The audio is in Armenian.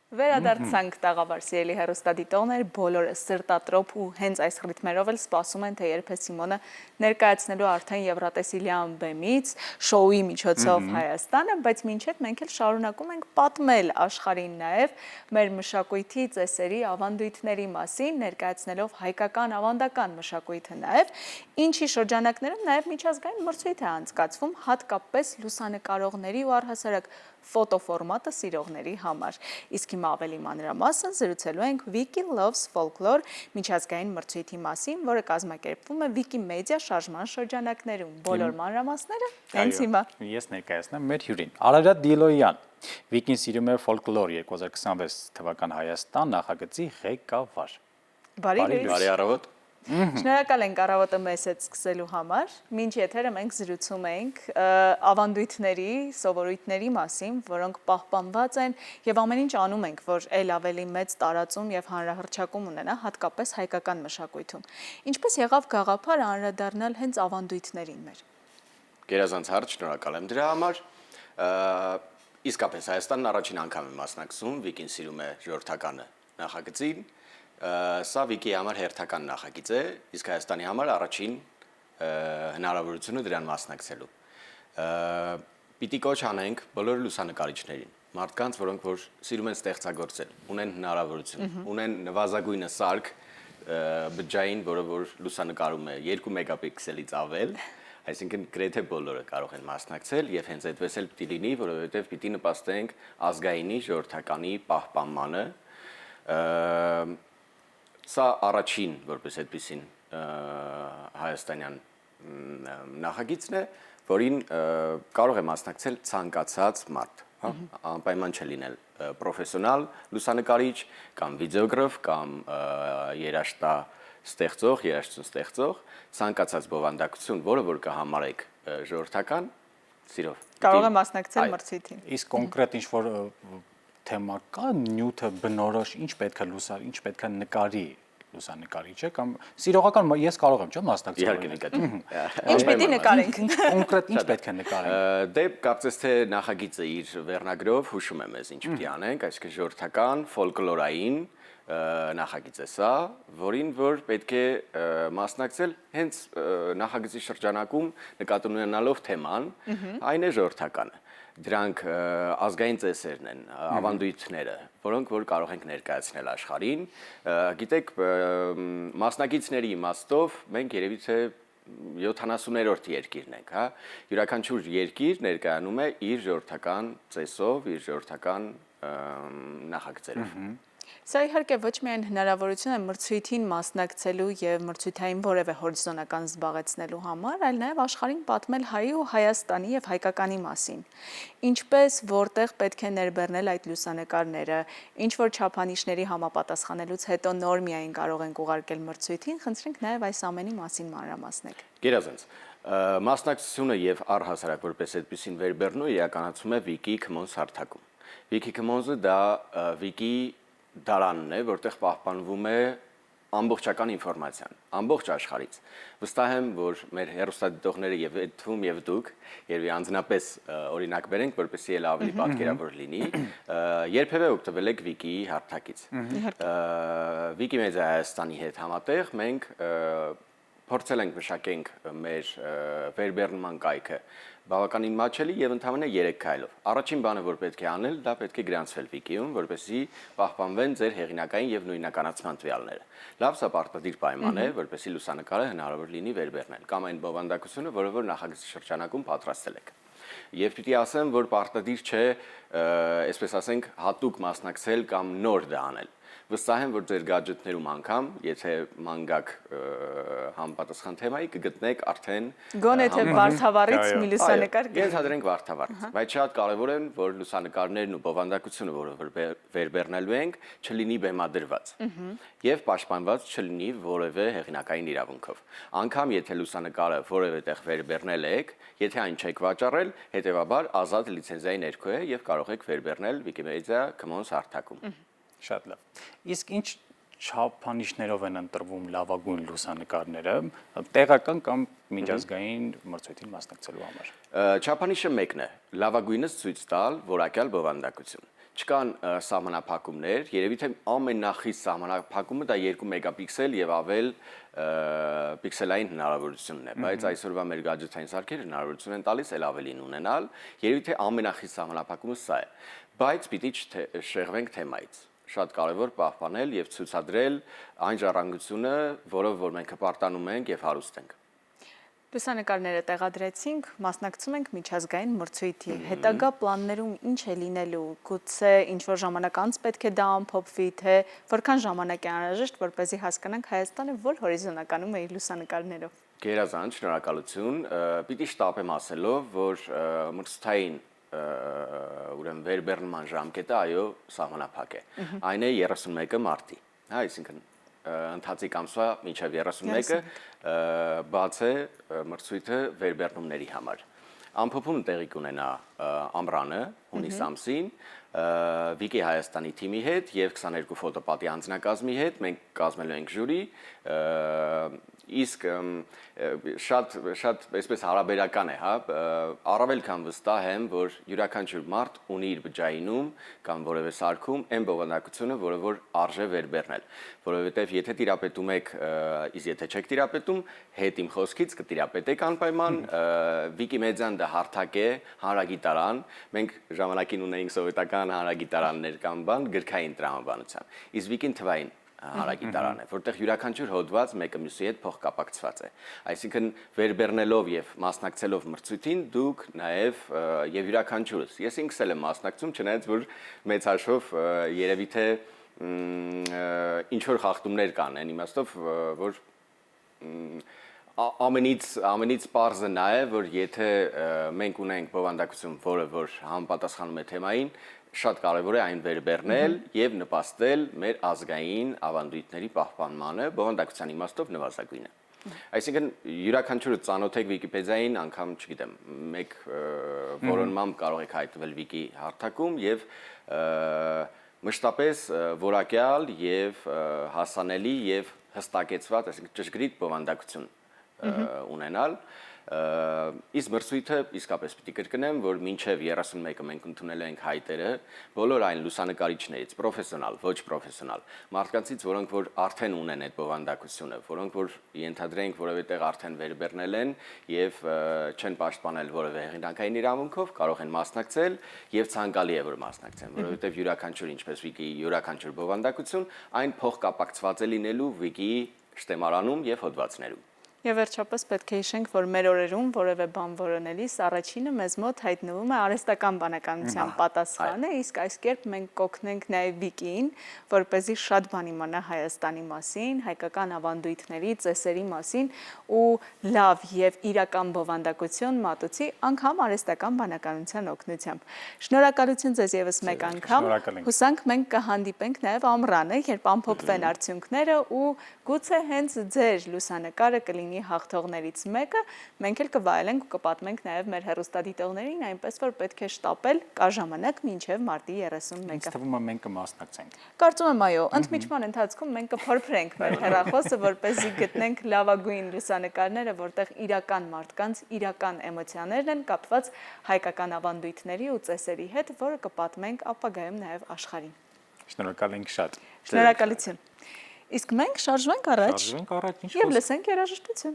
Վերադարձանք տաղավար սիրելի հեռուստադիտողներ, բոլորը սրտատրոփ ու հենց այս ռիթմերով էլ սպասում են, թե երբ է Սիմոնը ներկայացնելու արդեն Եվրատեսիլյան բեմից շոուի միջոցով Հայաստանը, բայց մինչև մենք էլ շարունակում ենք պատմել աշխարհին նաև մեր մշակույթի ծեսերի ավանդույթների մասին, ներկայացնելով հայկական ավանդական մշակույթը նաև, ինչի շրջանակներում նաև միջազգային մրցույթ է անցկացվում, հատկապես լուսանկարողների ու առհասարակ ֆոտոֆորմատը սիրողների համար։ Իսկ հիմա ավելի մանրամասն զրուցելու ենք Wiki Loves Folklore միջազգային մրցույթի մասին, որը կազմակերպվում է Wikimedia շարժման շրջանակներում։ Բոլոր մանրամասները հենց հիմա։ Ես ներկայացնեմ մեր հյուրին։ Արարատ Դիլոյան, Wiki-ն սիրում է Folklore 2026 թվական Հայաստան նախագծի ղեկավար։ Բարի լույս։ Բարի առավոտ։ Շնորհակալ ենք առավոտը մեզ հետ սկսելու համար։ Մինչ եթերը մենք զրուցում ենք ավանդույթների, սովորույթների մասին, որոնք պահպանված են եւ ամեն ինչ անում ենք, որ ել ավելի մեծ տարածում եւ հանրահռչակում ունենա, հատկապես հայկական մշակույթում։ Ինչպես եղավ գաղափարը անդրադառնալ հենց ավանդույթներին մեր։ Գերազանց հարց, շնորհակալ եմ դրա համար։ Իսկապես Հայաստանն առաջին անգամ է մասնակցում Wiki-ն սիրում է ժողովրդականը նախագծին։ Սա Wiki-ի համար հերթական նախագիծ է, իսկ Հայաստանի համար առաջին հնարավորությունը դրան մասնակցելու։ Պիտի կոչ անենք բոլոր լուսանկարիչներին, մարդկանց, որոնք որ սիրում են ստեղծագործել, ունեն հնարավորություն, ունեն նվազագույնը սարք բջջային, որը որ լուսանկարում է 2 մեգապիքսելից ավել, այսինքն գրեթե բոլորը կարող են մասնակցել եւ հենց այդպես էլ պիտի լինի, որովհետեւ պիտի նպաստենք ազգայինի ժողովրդականի պահպանմանը։ Սա առաջին, որպես այդպեսին հայաստանյան նախագիծն է, որին կարող է մասնակցել ցանկացած մարդ, անպայման չլինել պրոֆեսիոնալ լուսանկարիչ կամ վիդեոգրաֆ կամ երաժշտություն ստեղծող, ցանկացած բովանդակություն, որը որ կհամարեք ժողովրդական, սիրով։ Կարող է մասնակցել մրցույթին։ Իսկ կոնկրետ ինչ-որ թեմա կա, նյութը բնորոշ, ինչ պետք է նկարի լուսանկարիչը կամ սիրողական ես կարող եմ, չէ՞, մասնակցել։ Իհարկե նկատի։ Ինչ պիտի նկարենք։ Կոնկրետ ինչ պետք է նկարենք։ Դե կարծես թե նախագիծը իր վերնագրով հուշում է մեզ ինչ պիտի անենք, այսինքն ժողովրդական, ֆոլկլորային նախագիծ է սա, որին որ պետք է մասնակցել հենց նախագծի շրջանակում նկատի ունենալով թեման, այն է ժողովրդականը։ Դրանք ազգային ծեսերն են, ավանդույթները, որոնք որ կարող ենք ներկայացնել աշխարհին։ Գիտեք, մասնակիցների իմաստով մենք երևի թե 70-րդ երկիրն ենք, հա։ Յուրաքանչյուր երկիր ներկայանում է իր ժողովրդական ծեսով, իր ժողովրդական նախագծերով։ Սա իհարկե ոչ միայն հնարավորություն է մրցույթին մասնակցելու եւ մրցույթային որևէ հորիզոնական զբաղեցնելու համար, այլ նաեւ աշխարհին պատմել հայի ու Հայաստանի եւ հայկականի մասին։ Ինչպես որտեղ պետք է ներբեռնել այդ լուսանկարները, ինչ որ չափանիշների համապատասխանելուց հետո նոր միայն կարող ենք ուղարկել մրցույթին, խնդրենք նաեւ այս ամենի մասին մանրամասնեք։ Գերազանց մասնակցությունը եւ առհասարակ որպես այդպեսին վերբեռնու իրականացում է Wiki Commons հարթակում։ Wiki Commons-ը դա Wiki դարանն է, որտեղ պահպանվում է ամբողջական ինֆորմացիան, ամբողջ աշխարհից։ Վստահ եմ, որ մեր հեռուստադիտողները եւ այդտվում եւ դուք երբ անձնապես օրինակ բերենք, որպեսզի էլ ավելի պատկերավոր լինի, երբևէ օգտվել եք Wiki-ի հարթակից։ Wikimedia Հայաստանի հետ համատեղ մենք փորձել ենք մշակենք մեր վերբեռնման կայքը բավականին մատչելի եւ ընդհանրապես 3 քայլով։ Առաջին բանը, որ պետք է անել, դա պետք է գրանցվել Wiki-ում, որպեսզի պահպանվեն ձեր հեղինակային եւ նույնականացման տվյալները։ Լավ, սա պարտադիր պայման է, որպեսզի լուսանկարը հնարավոր լինի վերբեռնել կամ այն բովանդակությունը, որը որ նախագծի շրջանակում պատրաստել եք։ Եվ պիտի ասեմ, որ պարտադիր չէ, այսպես ասենք, հատուկ մասնակցել կամ նոր դա անել։ Վստահ եմ, որ ձեր գadgetներում անգամ, եթե ման գաք համապատասխան թեմայի, կգտնեք արդեն Գոնե թե վարդավառից մի լուսանկար։ Ենթադրենք վարդավառ, բայց շատ կարևոր է, որ լուսանկարներն ու բովանդակությունը, որը վերբեռնելու ենք, չլինի բեմադրված եւ պաշտպանված չլինի որևէ հեղինակային իրավունքով։ Անկամ եթե լուսանկարը որևէ տեղ վերբեռնել եք, եթե այն չեք վաճառել, հետեւաբար ազատ լիցենզիայի ներքո է եւ կարող եք վերբեռնել Wikimedia Commons հարթակում։ Շատ լավ։ Իսկ ինչ չափանիշներով են ընտրվում լավագույն լուսանկարները, տեղական կամ միջազգային մրցույթին մասնակցելու համար։ Չափանիշը մեկն է՝ լավագույնս ցույց տալ որակյալ բովանդակություն։ չկան սահմանափակումներ, երևի թե ամենախիստ սահմանափակումը դա 2 մեգապիքսել եւ ավել պիքսելային հնարավորությունն է, բայց այսօրվա մեր գadget-ային սարքերը հնարավորություն են տալիս էլ ավելին ունենալ, երևի թե ամենախիստ սահմանափակումը սա է, բայց պիտի չշեղվենք թեմայից։ Շատ կարևոր պահպանել եւ ցուցադրել այն ժառանգությունը, որով որ մենք հպարտանում ենք եւ հարուստ ենք։ Լուսանկարները տեղադրեցինք, մասնակցում ենք միջազգային մրցույթի։ Հետագա պլաններում ինչ է լինելու, գուցե ինչ-որ ժամանակ անց պետք է դա ամփոփվի, թե որքան ժամանակ է անհրաժեշտ, որպեսզի հասկանանք Հայաստանը որ հորիզոնականում է իր լուսանկարներով։ Գերազանց շնորհակալություն, պիտի շտապեմ ասելով, որ մրցութային ուրեմն վերբեռնման ժամկետը այո սահմանափակ է։ Այն է 31 մարտի, հա, այսինքն ընթացիկ ամսվա մինչև 31-ը բաց է մրցույթը վերբեռնումների համար։ Ամփոփումը տեղի կունենա ամռանը, հունիս ամսին, Վիկի Հայաստանի թիմի հետ եւ 22 ֆոտոպատի անձնակազմի հետ մենք կազմելու ենք ժյուրի, իսկ շատ այսպես հարաբերական է, հա, առավել քան վստահ եմ, որ յուրաքանչյուր մարդ ունի իր բջջայինում կամ որևէ սարքում այն բովանդակությունը, որը որ արժե վերբեռնել, որովհետեւ եթե տիրապետում եք, իսկ եթե չեք տիրապետում, հետ իմ խոսքից կտիրապետեք անպայման, Վիկիմեդիան դա հարթակ է, հանրագիտարան, մենք ժամանակին ունեինք սովետական հանրագիտարաններ կամ բան գրքային տրամաբանության, իսկ Վիկին թվային հանրագիտարան է, որտեղ յուրաքանչյուր հոդված մեկը մյուսի հետ փոխկապակցված է։ Այսինքն վերբեռնելով եւ մասնակցելով մրցույթին դուք նաեւ եւ յուրաքանչյուրս, ես ինքս էլ եմ մասնակցում, չնայած որ մեծ հաշվով երևի թե ինչ որ խախտումներ կան, այն իմաստով, որ ամենից պարզը նա է, որ եթե մենք ունենք բովանդակություն, որը որ համապատասխանում է թեմային, շատ կարևոր է այն վերբեռնել եւ նպաստել մեր ազգային ավանդույթների պահպանմանը, բովանդակության իմաստով նվազագույնը։ Այսինքն յուրաքանչյուրը ծանոթ եք Վիկիպեդիային, անգամ, չգիտեմ, մեկ որոնմամբ կարող եք հայտնվել Վիկի հարթակում եւ մշտապես որակյալ եւ հասանելի եւ հստակեցված, այսինքն ճշգրիտ բովանդակություն ունենալ Իսկ մրցույթը իսկապես պիտի կրկնեմ, որ մինչև 31-ը մենք ընդունել ենք հայտերը բոլոր այն լուսանկարիչներից, պրոֆեսիոնալ, ոչ պրոֆեսիոնալ, մարդկանցից, որոնք որ արդեն ունեն այդ բովանդակությունը, որոնք որ ենթադրենք որևէ տեղ արդեն վերբեռնել են եւ չեն պաշտպանել որևէ հեղինակային իրավունքով, կարող են մասնակցել եւ ցանկալի է որ մասնակցեն, որովհետեւ յուրաքանչյուր ինչպես Վիկի յուրաքանչյուր բովանդակություն այն փոխկապակցված է լինելու Վիկիի շտեմարանում եւ հոդվածներում։ Եվ վերջապես պետք է հիշենք, որ մեր օրերում որևէ բան որոնելիս առաջինը մեզ մոտ հայտնվում է արհեստական բանականության պատասխանը, իսկ այս կերպ մենք կօգնենք նաև Վիկիին, որպեսզի շատ բան իմանա Հայաստանի մասին, հայկական ավանդույթների, ծեսերի մասին ու լավ եւ իրական բովանդակություն մատուցի անգամ արհեստական բանականության օգնությամբ։ Շնորհակալություն ձեզ եւս մեկ անգամ։ Հուսանք մենք կհանդիպենք նաև ամռանը, երբ ամփոփվեն արդյունքները ու գուցե հենց ձեր լուսանկարը կլինի հաղթողներից մեկը, մենք էլ կվայելենք ու կպատմենք նաև մեր հեռուստադիտողներին, այնպես որ պետք է շտապել, կա ժամանակ մինչև մարտի 31-ը։ Ինձ թվում է մենք կմասնակցենք։ Կարծում եմ այո, ընդմիջման ընթացքում մենք կփորփրենք մեր հեռախոսը, որպեսզի գտնենք լավագույն լուսանկարները, որտեղ իրական մարդկանց իրական էմոցիաներն են կապված հայկական ավանդույթների ու ծեսերի հետ, որը կպատմենք ապագայում նաև աշխարհին։ Շնորհակալ ենք շատ։ Շնորհակալություն։ Իսկ մենք շարժվենք առաջ Շարժվենք առաջ, ինչ եւ լսենք երաժշտություն։